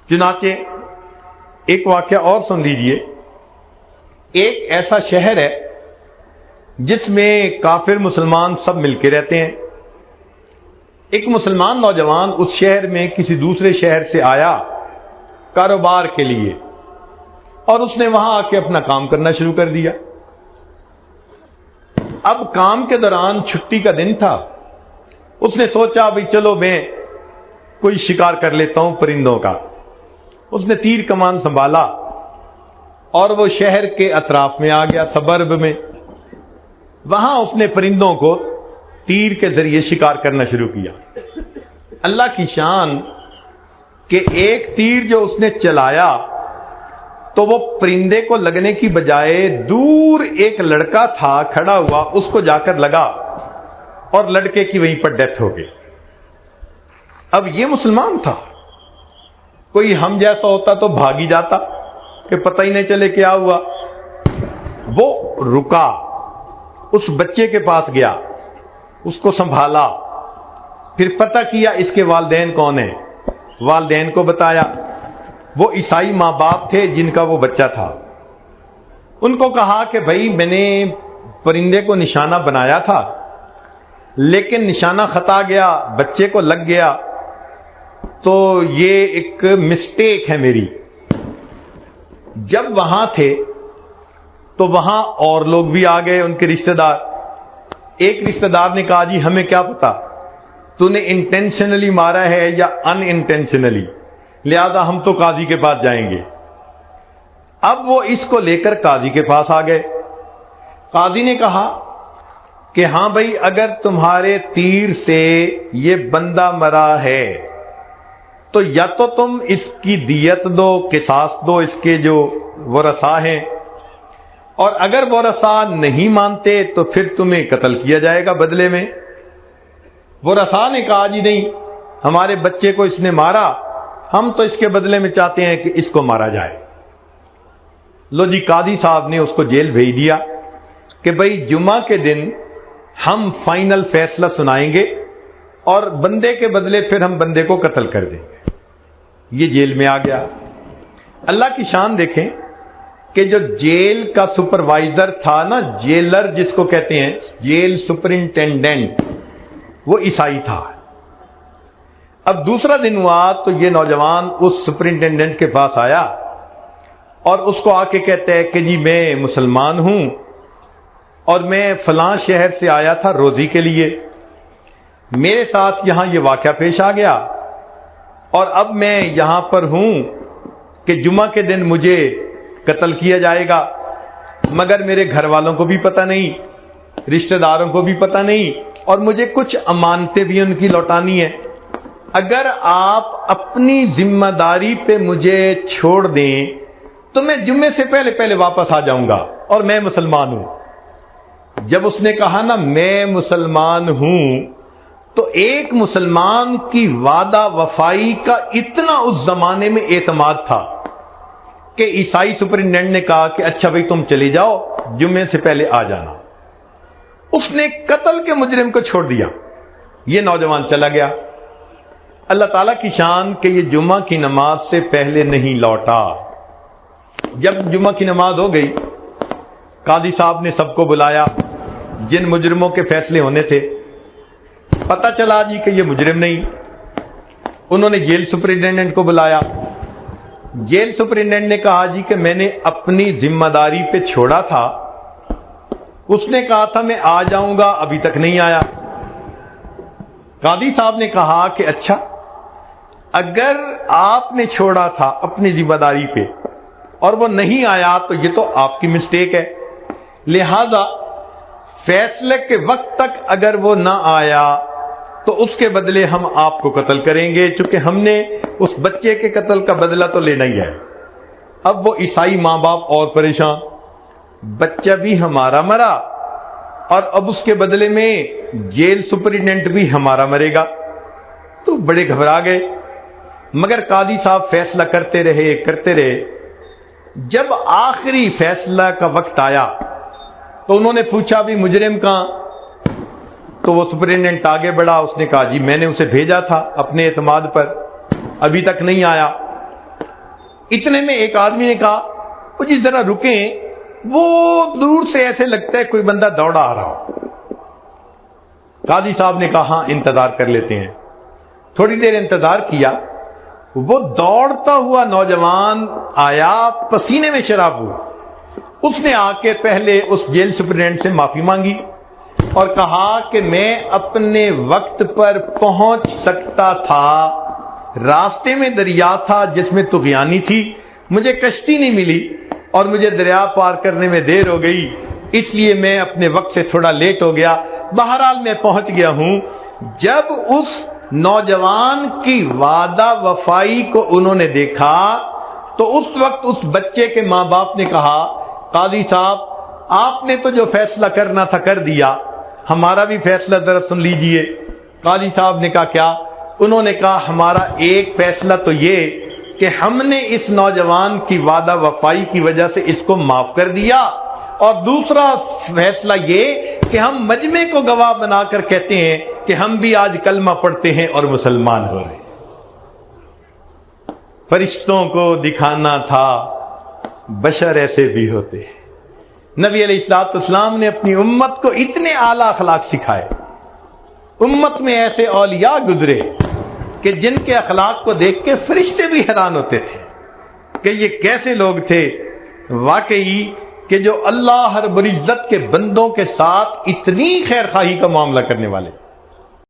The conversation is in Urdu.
چنانچہ ایک واقعہ اور سن لیجئے. ایک ایسا شہر ہے جس میں کافر مسلمان سب مل کے رہتے ہیں. ایک مسلمان نوجوان اس شہر میں کسی دوسرے شہر سے آیا کاروبار کے لیے، اور اس نے وہاں آ کے اپنا کام کرنا شروع کر دیا. اب کام کے دوران چھٹی کا دن تھا. اس نے سوچا بھئی چلو میں کوئی شکار کر لیتا ہوں پرندوں کا. اس نے تیر کمان سنبھالا اور وہ شہر کے اطراف میں آ گیا، سبرب میں. وہاں اس نے پرندوں کو تیر کے ذریعے شکار کرنا شروع کیا. اللہ کی شان کہ ایک تیر جو اس نے چلایا تو وہ پرندے کو لگنے کی بجائے دور ایک لڑکا تھا کھڑا ہوا، اس کو جا کر لگا اور لڑکے کی وہیں پر ڈیتھ ہو گئی. اب یہ مسلمان تھا. کوئی ہم جیسا ہوتا تو بھاگی جاتا کہ پتہ ہی نہیں چلے کیا ہوا. وہ رکا، اس بچے کے پاس گیا، اس کو سنبھالا، پھر پتہ کیا اس کے والدین کون ہیں. والدین کو بتایا. وہ عیسائی ماں باپ تھے جن کا وہ بچہ تھا. ان کو کہا کہ بھائی میں نے پرندے کو نشانہ بنایا تھا لیکن نشانہ خطا گیا، بچے کو لگ گیا، تو یہ ایک مسٹیک ہے میری. جب وہاں تھے تو وہاں اور لوگ بھی آ گئے، ان کے رشتہ دار. ایک رشتہ دار نے کہا جی ہمیں کیا پتا تو نے انٹینشنلی مارا ہے یا ان انٹینشنلی، لہذا ہم تو قاضی کے پاس جائیں گے. اب وہ اس کو لے کر قاضی کے پاس آ گئے. قاضی نے کہا کہ ہاں بھائی اگر تمہارے تیر سے یہ بندہ مرا ہے تو یا تو تم اس کی دیت دو، قصاص دو اس کے جو ورثاء ہیں، اور اگر ورثاء نہیں مانتے تو پھر تمہیں قتل کیا جائے گا بدلے میں. ورثاء نے کہا جی نہیں، ہمارے بچے کو اس نے مارا، ہم تو اس کے بدلے میں چاہتے ہیں کہ اس کو مارا جائے. لو جی قاضی صاحب نے اس کو جیل بھیج دیا کہ بھئی جمعہ کے دن ہم فائنل فیصلہ سنائیں گے اور بندے کے بدلے پھر ہم بندے کو قتل کر دیں گے. یہ جیل میں آ گیا. اللہ کی شان دیکھیں کہ جو جیل کا سپروائزر تھا نا، جیلر جس کو کہتے ہیں، جیل سپرنٹینڈنٹ، وہ عیسائی تھا. اب دوسرا دن ہوا تو یہ نوجوان اس سپرنٹینڈنٹ کے پاس آیا اور اس کو آ کے کہتا ہے کہ جی میں مسلمان ہوں اور میں فلاں شہر سے آیا تھا روزی کے لیے، میرے ساتھ یہاں یہ واقعہ پیش آ گیا اور اب میں یہاں پر ہوں کہ جمعہ کے دن مجھے قتل کیا جائے گا، مگر میرے گھر والوں کو بھی پتہ نہیں، رشتہ داروں کو بھی پتہ نہیں، اور مجھے کچھ امانتیں بھی ان کی لوٹانی ہیں. اگر آپ اپنی ذمہ داری پہ مجھے چھوڑ دیں تو میں جمعے سے پہلے پہلے واپس آ جاؤں گا اور میں مسلمان ہوں. جب اس نے کہا نا میں مسلمان ہوں تو ایک مسلمان کی وعدہ وفائی کا اتنا اس زمانے میں اعتماد تھا کہ عیسائی سپرنٹینڈنٹ نے کہا کہ اچھا بھائی تم چلے جاؤ، جمعے سے پہلے آ جانا. اس نے قتل کے مجرم کو چھوڑ دیا. یہ نوجوان چلا گیا. اللہ تعالیٰ کی شان کہ یہ جمعہ کی نماز سے پہلے نہیں لوٹا. جب جمعہ کی نماز ہو گئی قاضی صاحب نے سب کو بلایا جن مجرموں کے فیصلے ہونے تھے. پتہ چلا جی کہ یہ مجرم نہیں. انہوں نے جیل سپرنٹینڈنٹ کو بلایا. جیل سپرنٹینڈنٹ نے کہا جی کہ میں نے اپنی ذمہ داری پہ چھوڑا تھا. اس نے کہا تھا میں آ جاؤں گا، ابھی تک نہیں آیا. قاضی صاحب نے کہا کہ اچھا اگر آپ نے چھوڑا تھا اپنی ذمہ داری پہ اور وہ نہیں آیا تو یہ تو آپ کی مسٹیک ہے، لہذا فیصلے کے وقت تک اگر وہ نہ آیا تو اس کے بدلے ہم آپ کو قتل کریں گے، چونکہ ہم نے اس بچے کے قتل کا بدلہ تو لینا ہی ہے. اب وہ عیسائی ماں باپ اور پریشان، بچہ بھی ہمارا مرا اور اب اس کے بدلے میں جیل سپرنٹینڈنٹ بھی ہمارا مرے گا. تو بڑے گھبرا گئے. مگر قاضی صاحب فیصلہ کرتے رہے. جب آخری فیصلہ کا وقت آیا تو انہوں نے پوچھا بھی مجرم کہاں؟ تو وہ سپرنٹینڈنٹ آگے بڑھا. اس نے کہا جی میں نے اسے بھیجا تھا اپنے اعتماد پر، ابھی تک نہیں آیا. اتنے میں ایک آدمی نے کہا وہ جی ذرا رکیں، وہ دور سے ایسے لگتا ہے کوئی بندہ دوڑا آ رہا ہو۔ قاضی صاحب نے کہا ہاں انتظار کر لیتے ہیں۔ تھوڑی دیر انتظار کیا، وہ دوڑتا ہوا نوجوان آیا، پسینے میں شراب ہوا۔ اس نے آ کے پہلے اس جیل سپرنٹینڈنٹ سے معافی مانگی اور کہا کہ میں اپنے وقت پر پہنچ سکتا تھا، راستے میں دریا تھا جس میں طغیانی تھی، مجھے کشتی نہیں ملی اور مجھے دریا پار کرنے میں دیر ہو گئی، اس لیے میں اپنے وقت سے تھوڑا لیٹ ہو گیا، بہرحال میں پہنچ گیا ہوں۔ جب اس نوجوان کی وعدہ وفائی کو انہوں نے دیکھا تو اس وقت اس بچے کے ماں باپ نے کہا قاضی صاحب آپ نے تو جو فیصلہ کرنا تھا کر دیا، ہمارا بھی فیصلہ ذرا سن لیجئے۔ قاضی صاحب نے کہا کیا؟ انہوں نے کہا ہمارا ایک فیصلہ تو یہ کہ ہم نے اس نوجوان کی وعدہ وفائی کی وجہ سے اس کو معاف کر دیا، اور دوسرا فیصلہ یہ کہ ہم مجمع کو گواہ بنا کر کہتے ہیں کہ ہم بھی آج کلمہ پڑھتے ہیں اور مسلمان ہو رہے ہیں۔ فرشتوں کو دکھانا تھا بشر ایسے بھی ہوتے ہیں۔ نبی علیہ الصلوۃ والسلام نے اپنی امت کو اتنے اعلیٰ اخلاق سکھائے، امت میں ایسے اولیاء گزرے کہ جن کے اخلاق کو دیکھ کے فرشتے بھی حیران ہوتے تھے کہ یہ کیسے لوگ تھے واقعی کہ جو اللہ رب العزت کے بندوں کے ساتھ اتنی خیر خواہی کا معاملہ کرنے والے۔